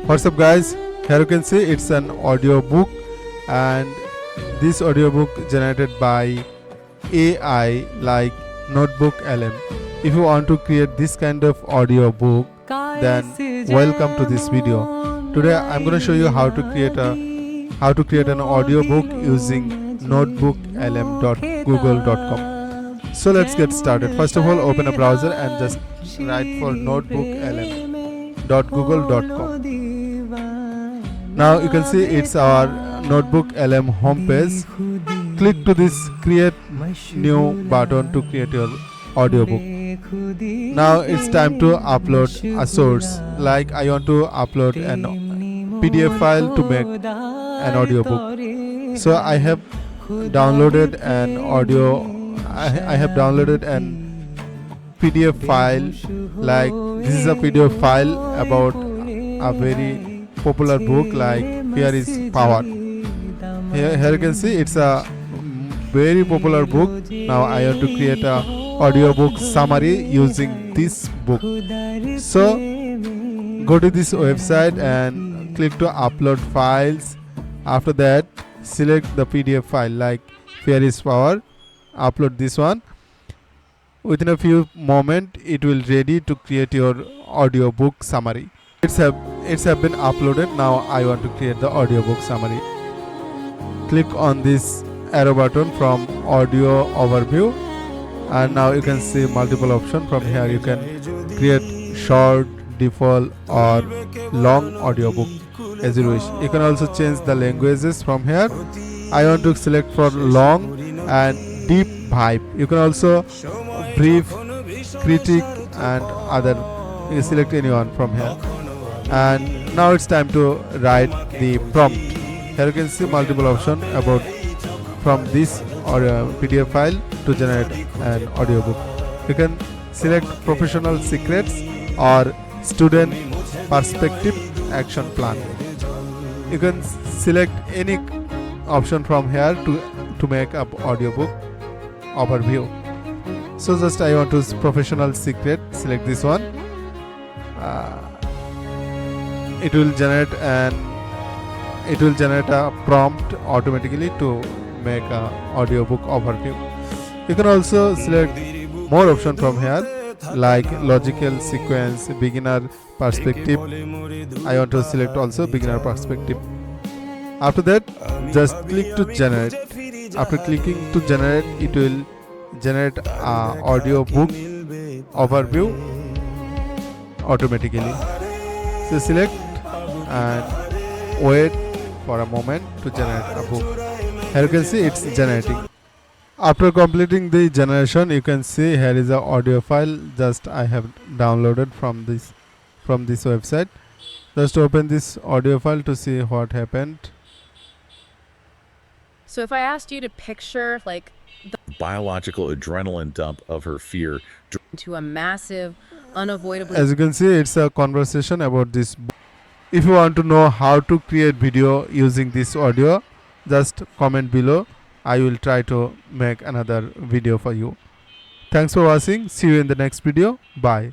What's up guys, here you can see it's an audio book, and this audiobook generated by AI like Notebook LM. If you want to create this kind of audio book, then welcome to this video. Today I'm going to show you how to create an audio book using notebooklm.google.com. So let's get started. First of all, open a browser and just write for notebooklm.google.com. Now you can see it's our Notebook LM homepage. Click to this create new button to create your audiobook. Now it's time to upload a source. Like I want to upload an PDF file to make an audiobook. So I have downloaded an PDF file. Like this is a PDF file about a very popular book like Fear is Power. Here you can see it's a very popular book. Now I want to create a audiobook summary using this book. So go to this website and click to upload files. After that, select the PDF file like Fear is Power. Upload this one. Within a few moments, it will ready to create your audiobook summary. It's have been uploaded. Now I want to create the audiobook summary. Click on this arrow button from audio overview, and now you can see multiple options. From here you can create short, default or long audiobook as you wish. You can also change the languages from here. I want to select for long and deep vibe. You can also brief, critic and other. You select anyone from here. And now it's time to write the prompt. Here you can see multiple options about from this or PDF file to generate an audiobook. You can select professional secrets or student perspective action plan. You can select any option from here to make up audiobook overview. So just I want to professional secret, select this one. It will generate a prompt automatically to make a audiobook overview. You can also select more option from here like logical sequence, beginner perspective. I want to select also beginner perspective. After that, just click to generate. After clicking to generate, it will generate a audiobook overview automatically. So select and wait for a moment to generate a book. Here you can see it's generating. After completing the generation, you can see here is a audio file just I have downloaded from this website. Just open this audio file to see what happened. So if I asked you to picture like the biological adrenaline dump of her fear to a massive, unavoidably As you can see, it's a conversation about this book. If you want to know how to create video using this audio, just comment below. I will try to make another video for you. Thanks for watching. See you in the next video. Bye.